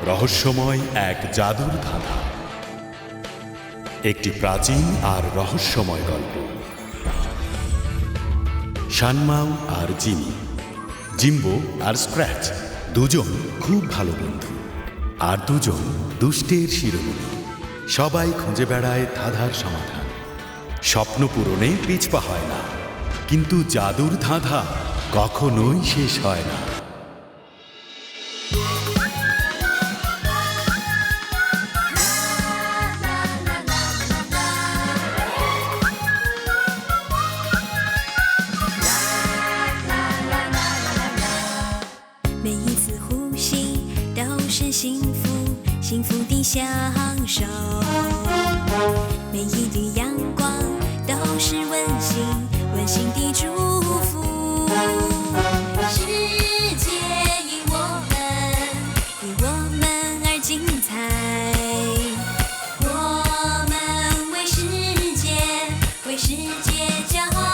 রহস্যময় এক জাদুর ধাঁধা, একটি প্রাচীন আর রহস্যময় গল্প। সানমাও আর জিমি, জিম্বো আর স্ক্র্যাচ দুজন খুব ভালো বন্ধু, আর দুজন দুষ্টের শিরোমণি। সবাই খুঁজে বেড়ায় ধাঁধার সমাধান। স্বপ্ন পূরণে পিছপা হয় না, কিন্তু জাদুর ধাঁধা কখনোই শেষ হয় না।每一次呼吸都是幸福，幸福的享受。每一缕阳光都是温馨，温馨的祝福。世界因我们而精彩，我们为世界骄傲。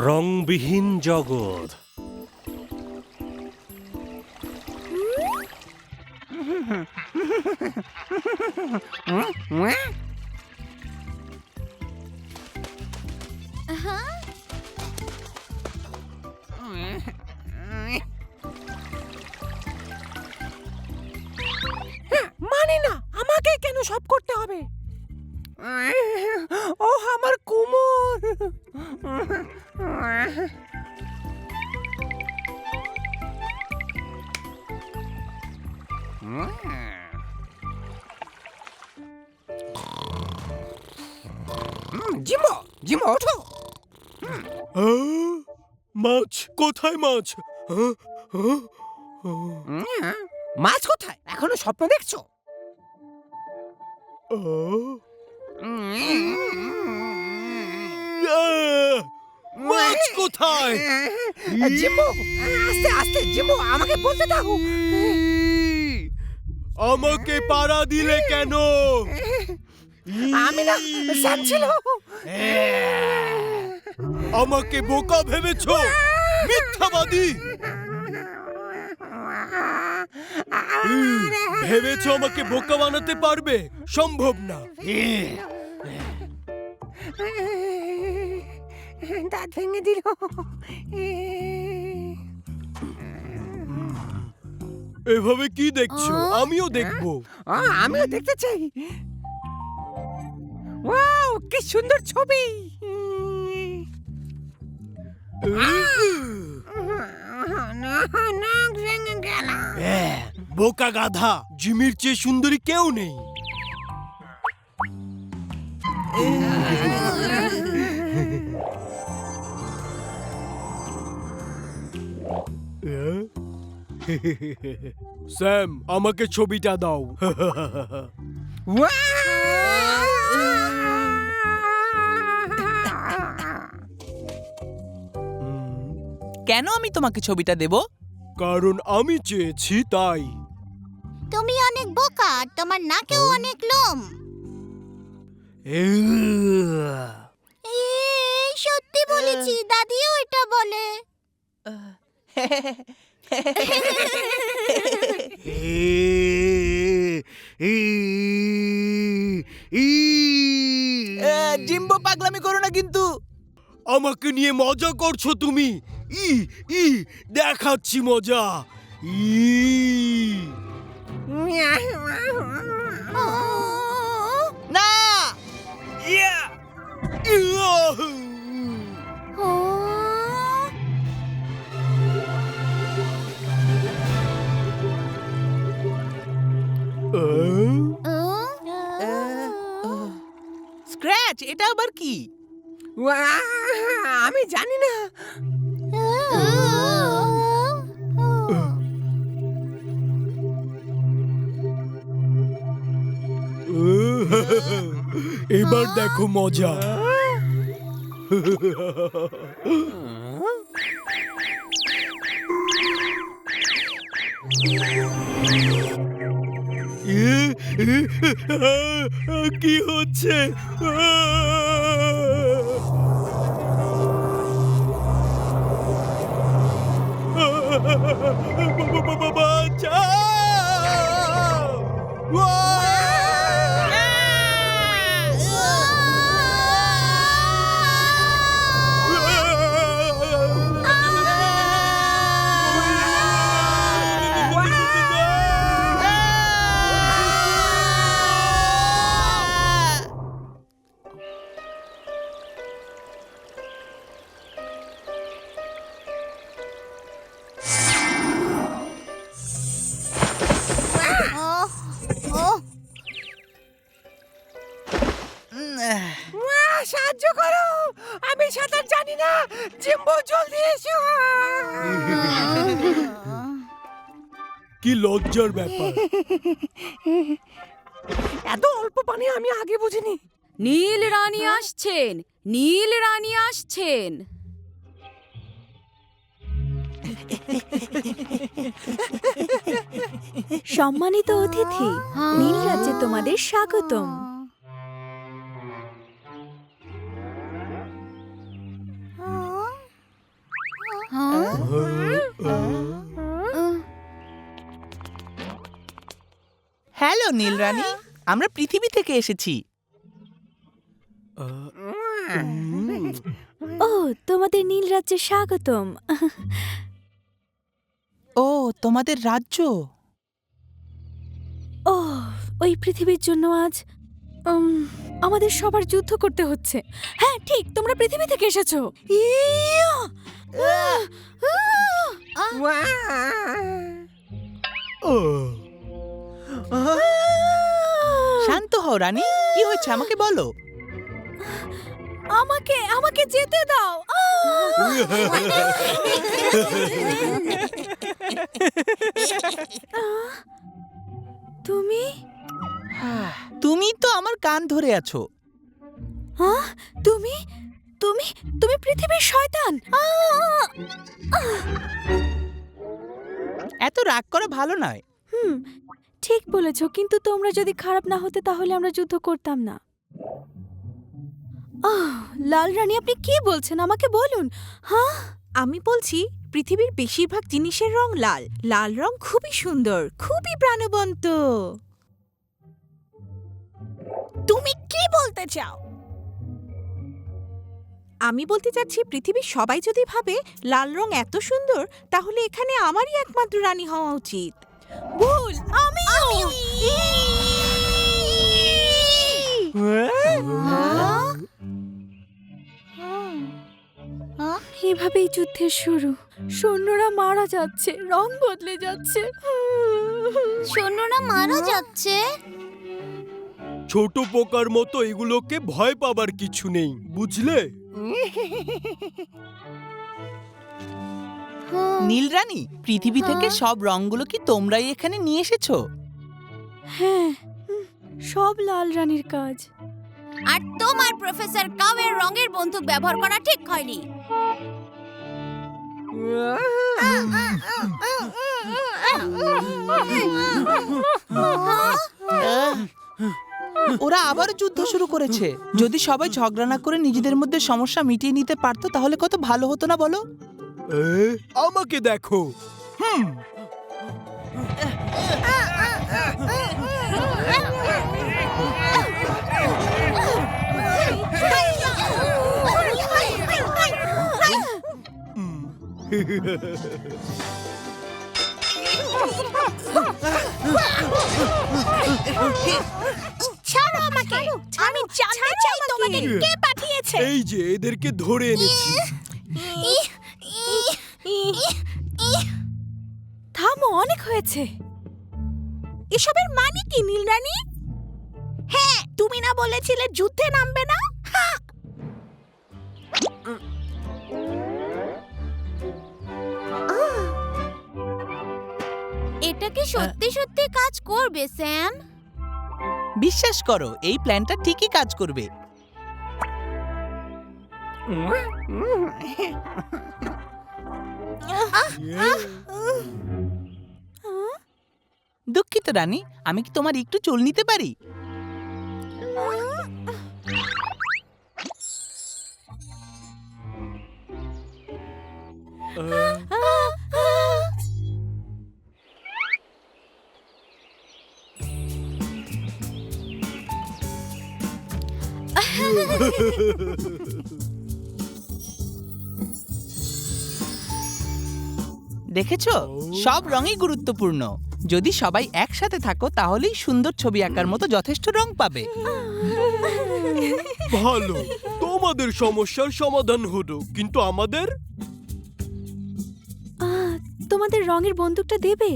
রংবিহীন জগৎ। মানে না, আমাকে কেন সব করতে হবে? ও আমার কোমর। জিমো, জিমো ওঠো। মাছ কোথায়? মাছ মাছ কোথায়? এখনো স্বপ্ন দেখছো? মাছ কোথায়? জিমো, আস্তে আস্তে জিমো, আমাকে বলতে দাও। আমাকে পাড়া দিলে কেন? আমি না, স্যাম ছিল। আমাকে বোকা ভেবেছো? মিথ্যাবাদী! ভেবেছো আমাকে বোকা বানাতে পারবে? সম্ভব না। দাঁত ভেঙে দিল। এভাবে কি দেখছো? আমিও দেখবো। আমিও দেখতে চাই। ওয়াও, কি সুন্দর ছবি। বোকা গাধা, জিমির চেয়ে সুন্দরী কেউ নেই। স্যাম, আমাকে ছবিটা দাও। কেন আমি তোমাকে ছবিটা দেব? কারণ আমি চেয়েছি তাই। তুমি অনেক বোকা, আর তোমার নাকেও অনেক লোম। সত্যি বলেছি, দাদিও এটা বলে। জিম্বো, পাগলামি করো না কিন্তু। আমাকে নিয়ে মজা করছো তুমি? দেখাচ্ছি মজা। না, স্ক্র্যাচ, এটা আবার কি? আমি জানি না। এবার দেখো মজা। কি হচ্ছে? সাহায্য করো, আমি সাঁতার জানি না। জিম্বো জলদি এসো। কি লজ্জার ব্যাপার! এত অল্প পানি আমি আগে বুঝিনি। নীল রানী আসছেন, নীল রানী আসছেন। সম্মানিত অতিথি, নীল রাজ্যে তোমাদের স্বাগতম। হ্যালো নীলরানী, আমরা পৃথিবী থেকে এসেছি। ও, তোমাদের নীল রাজ্যে স্বাগতম। ও, তোমাদের রাজ্য? ও, ওই পৃথিবীর জন্য আজ আমাদের সবার যুদ্ধ করতে হচ্ছে। হ্যাঁ ঠিক, তোমরা পৃথিবী থেকে এসেছো। ইয়া! শান্ত হও রানী, কি হয়েছে আমাকে বলো। আমাকে আমাকে যেতে দাও। তুমি তুমি তো আমার কান ধরে আছো। হ্যাঁ, তুমি তুমি তুমি পৃথিবীর শয়তান। এত রাগ করা ভালো নয়। ঠিক বলেছো, কিন্তু তোমরা যদি খারাপ না হতে তাহলে আমরা যুদ্ধ করতাম না। লাল রানী, আপনি কি বলছেন আমাকে বলুন। হ্যাঁ, আমি বলছি পৃথিবীর বেশিরভাগ জিনিসের রং লাল। লাল রং খুবই সুন্দর, খুবই প্রাণবন্ত। তুমি কি বলতে চাও? আমি বলতে চাচ্ছি পৃথিবীর সবাই যদি ভাবে লাল রং এত সুন্দর, তাহলে এখানে আমারই একমাত্র রানী হওয়া উচিত। ভুল, আমিও। এভাবেই যুদ্ধের শুরু। সৈন্যরা মারা যাচ্ছে, রং বদলে যাচ্ছে। সৈন্যরা মারা যাচ্ছে। ছোট পোকার মতো এগুলোকে ভয় পাবার কিছু নেই, বুঝলে? নীলরানী, পৃথিবী থেকে সব রংগুলো কি তোমরাই এখানে নিয়ে এসেছো? হ্যাঁ, সব লাল রানীর কাজ। আর তোমার প্রফেসর কাওয়ের রঙের বন্দুক ব্যবহার করা ঠিক হয়নি। ওরা আবারও যুদ্ধ শুরু করেছে। যদি সবাই ঝগড়া না করে নিজেদের মধ্যে সমস্যা মিটিয়ে নিতে পারতো তাহলে কত ভালো হতো না বলো? আমাকে দেখো। ছাড়ো আমাকে, আমি জানতে চাই তোমাকে কে পাঠিয়েছে। এই যে এদেরকে ধরে এনেছি। থামো, অনেক হয়েছে। এসবের মানে কি নীলরানী? হ্যাঁ, তুমি না বলেছিলে যুদ্ধে নামবে না? এটা কি সত্যি সত্যি কাজ করবে স্যাম? বিশ্বাস করো, এই প্ল্যানটা ঠিকই কাজ করবে। দুঃখিত রানী, আমি কি তোমার একটু চুল নিতে পারি? দেখেছো, সব রঙই গুরুত্বপূর্ণ। যদি সবাই একসাথে থাকো তাহলেই সুন্দর ছবি আঁকার মতো যথেষ্ট রং পাবে। ভালো, তোমাদের সমস্যার সমাধান হলো, কিন্তু আমাদের তোমাদের রঙের বন্দুকটা দেবে?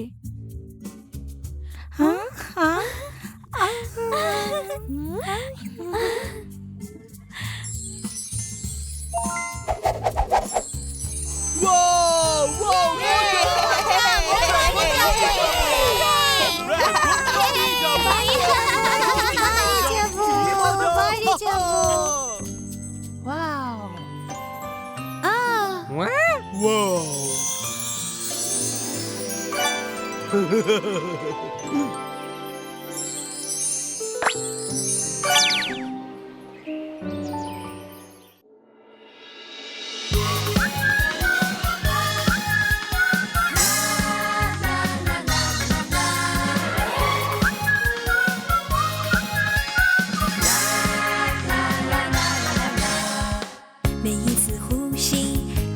每一次呼吸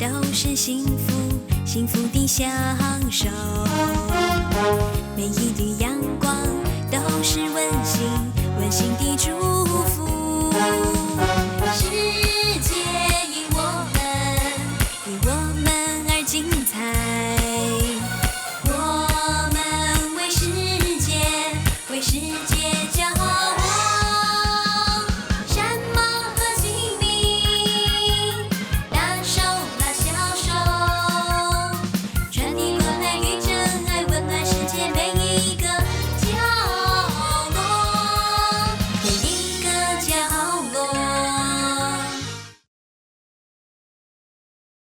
都是幸福，幸福的享受。每一缕阳光都是温馨，温馨的祝